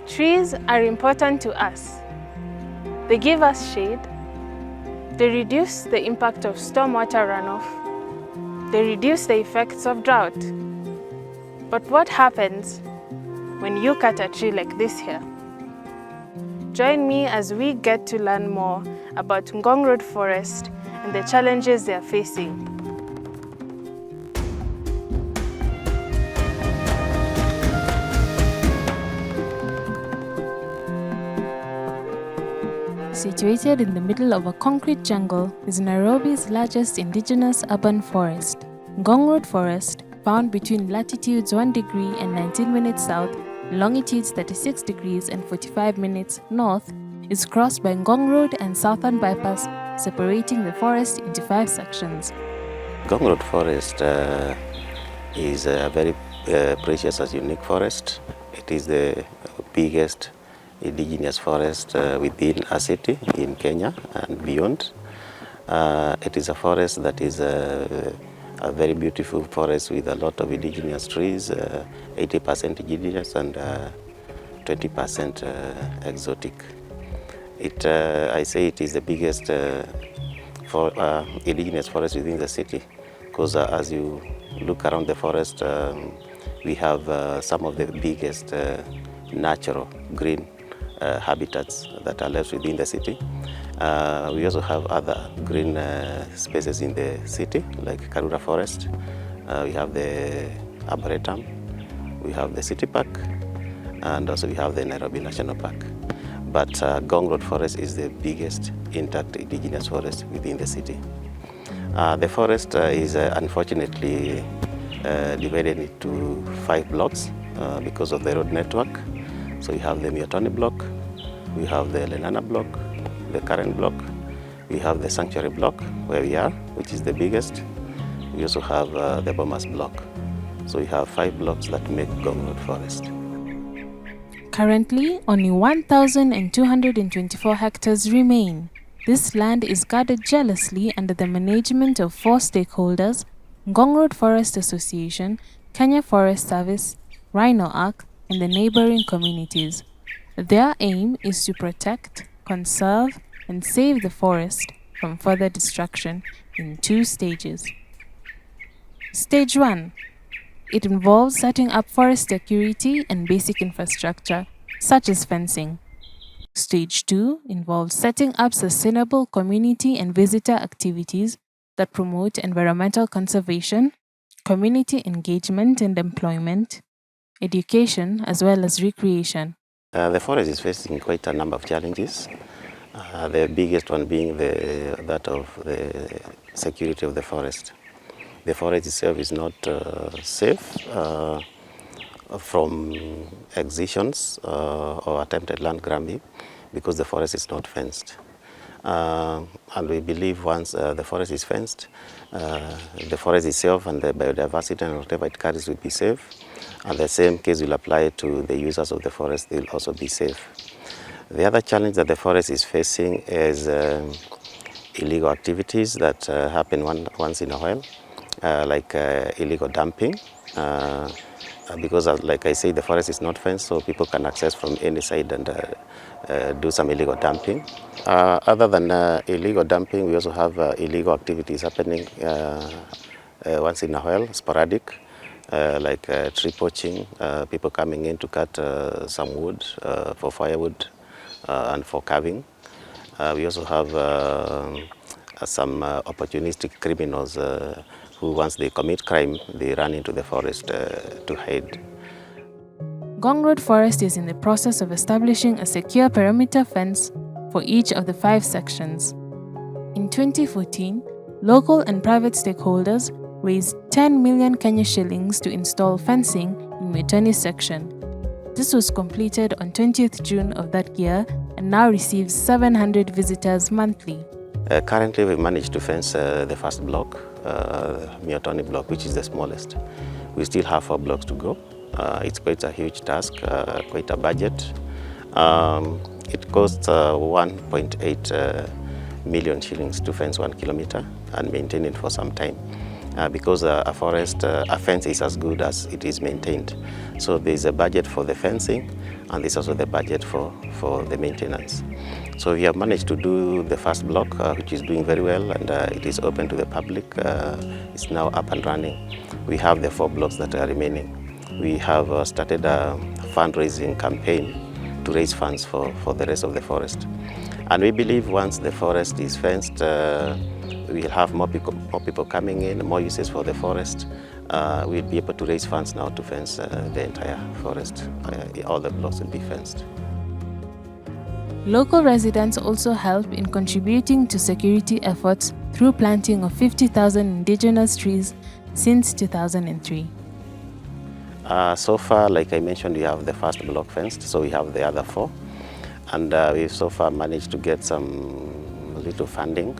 Trees are important to us. They give us shade, they reduce the impact of stormwater runoff, they reduce the effects of drought. But what happens when you cut a tree like this here? Join me as we get to learn more about Ngong Road Forest and the challenges they are facing. Situated in the middle of a concrete jungle is Nairobi's largest indigenous urban forest. Ngong Road Forest, found between latitudes 1 degree and 19 minutes south, longitudes 36 degrees and 45 minutes north, is crossed by Ngong Road and Southern Bypass, separating the forest into 5 sections. Ngong Road Forest is a very precious and unique forest. It is the biggest indigenous forest within a city in Kenya and beyond. It is a forest that is a very beautiful forest with a lot of indigenous trees, 80% indigenous and 20% exotic. I say it is the biggest indigenous forest within the city because as you look around the forest, we have some of the biggest natural green habitats that are left within the city. We also have other green spaces in the city, like Karura Forest. We have the Arboretum, we have the City Park, and also we have the Nairobi National Park. But Ngong Road Forest is the biggest intact indigenous forest within the city. The forest is unfortunately divided into 5 blocks because of the road network. So we have the Miotoni block, we have the Lenana block, the current block, we have the Sanctuary block where we are, which is the biggest. We also have the Bomas block. So we have 5 blocks that make Ngong Road Forest. Currently, only 1,224 hectares remain. This land is guarded jealously under the management of 4 stakeholders: Ngong Road Forest Association, Kenya Forest Service, Rhino Arc, and the neighboring communities. Their aim is to protect, conserve, and save the forest from further destruction in 2 stages. Stage 1. It involves setting up forest security and basic infrastructure, such as fencing. Stage 2 involves setting up sustainable community and visitor activities that promote environmental conservation, community engagement and employment, education, as well as recreation. The forest is facing quite a number of challenges. The biggest one being that of the security of the forest. The forest itself is not safe from excisions or attempted land grabbing because the forest is not fenced. And we believe once the forest is fenced, the forest itself and the biodiversity and whatever it carries will be safe. And the same case will apply to the users of the forest, they will also be safe. The other challenge that the forest is facing is illegal activities that happen once in a while, like illegal dumping. Because like I say, the forest is not fenced, so people can access from any side and do some illegal dumping. Other than illegal dumping, we also have illegal activities happening once in a while, sporadic, like tree poaching, people coming in to cut some wood for firewood and for carving. We also have some opportunistic criminals who, once they commit crime, they run into the forest to hide. Ngong Road Forest is in the process of establishing a secure perimeter fence for each of the 5 sections. In 2014, local and private stakeholders raised 10 million Kenya shillings to install fencing in Miotoni section. This was completed on 20th June of that year and now receives 700 visitors monthly. Currently, we managed to fence the first block, Miotoni block, which is the smallest. We still have 4 blocks to go. It's quite a huge task, quite a budget. It costs 1.8 million shillings to fence 1 kilometer and maintain it for some time. because a forest, a fence is as good as it is maintained. So there's a budget for the fencing, and there's also the budget for the maintenance. So we have managed to do the first block, which is doing very well, and it is open to the public. It's now up and running. We have the 4 blocks that are remaining. We have started a fundraising campaign to raise funds for the rest of the forest. And we believe once the forest is fenced, we'll have more people coming in, more uses for the forest. We'll be able to raise funds now to fence the entire forest. All the blocks will be fenced. Local residents also help in contributing to security efforts through planting of 50,000 indigenous trees since 2003. So far, like I mentioned, we have the first block fenced, so we have the other 4. And we've so far managed to get some little funding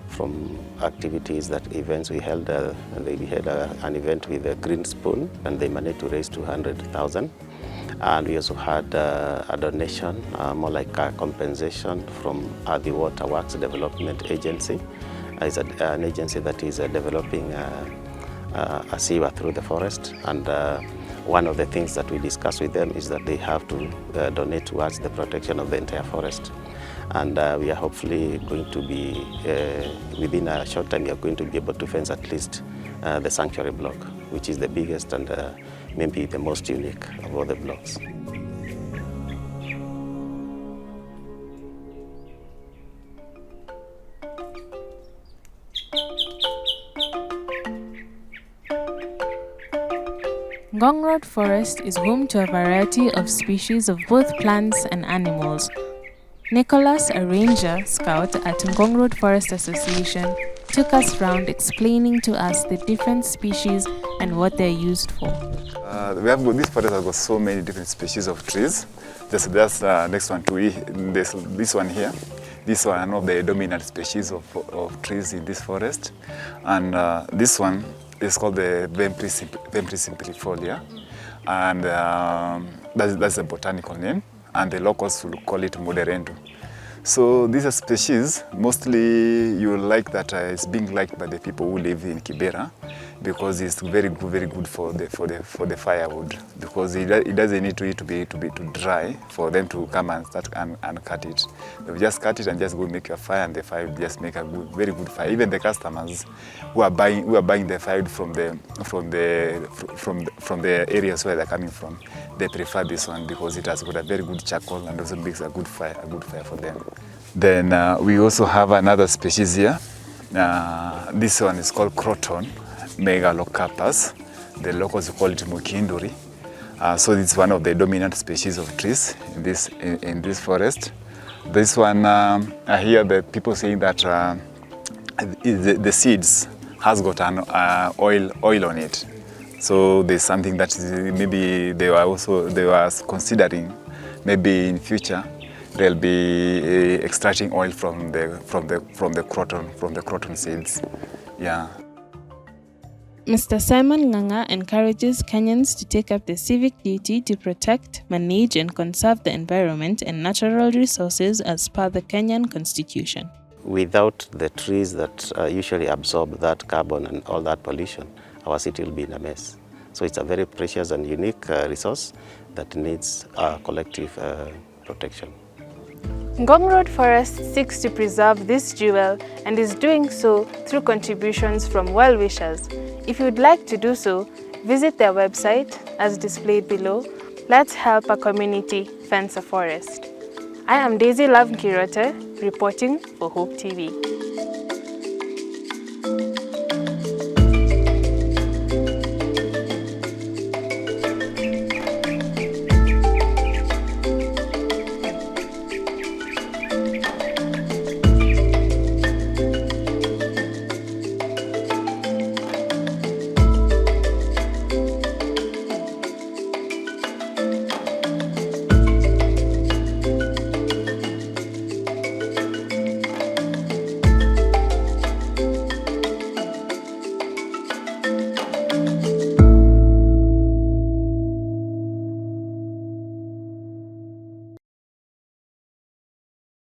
from activities, events we held. We had an event with a Green Spoon, and they managed to raise 200,000. And we also had a donation, more like a compensation from the Water Works Development Agency. It's an agency that is developing a sewer through the forest. And one of the things that we discussed with them is that they have to donate towards the protection of the entire forest. And we are hopefully going to be, within a short time, we are going to be able to fence at least the sanctuary block, which is the biggest and maybe the most unique of all the blocks. Ngong Road Forest is home to a variety of species of both plants and animals. Nicholas, a ranger scout at Ngong Road Forest Association, took us round explaining to us the different species and what they're used for. This forest has got so many different species of trees. That's next one to this one here. This one is one of the dominant species of trees in this forest. And this one is called the Vempris simplifolia. And that's a botanical name. And the locals will call it moderento. So this species, mostly you like that it's being liked by the people who live in Kibera, because it's very good for the firewood, because it doesn't need to be dry for them to come and start and cut it. They just cut it and just go make a fire, and the fire will just make a very good fire. Even the customers who are buying the fire from the areas where they're coming from, they prefer this one because it has got a very good charcoal and also makes a good fire for them. Then we also have another species here. This one is called Croton megalocarpus. The locals call it Mukinduri. So it's one of the dominant species of trees in this forest. This one, I hear the people saying that the seeds has got an oil on it. So there's something that maybe they were considering, maybe in future they'll be extracting oil from the croton seeds. Yeah. Mr. Simon Nganga encourages Kenyans to take up the civic duty to protect, manage and conserve the environment and natural resources as per the Kenyan Constitution. Without the trees that usually absorb that carbon and all that pollution, our city will be in a mess. So it's a very precious and unique resource that needs collective protection. Ngong Road Forest seeks to preserve this jewel and is doing so through contributions from well-wishers. If you would like to do so, visit their website as displayed below. Let's help our community fence a forest. I am Daisy Love Kirote, reporting for Hope TV.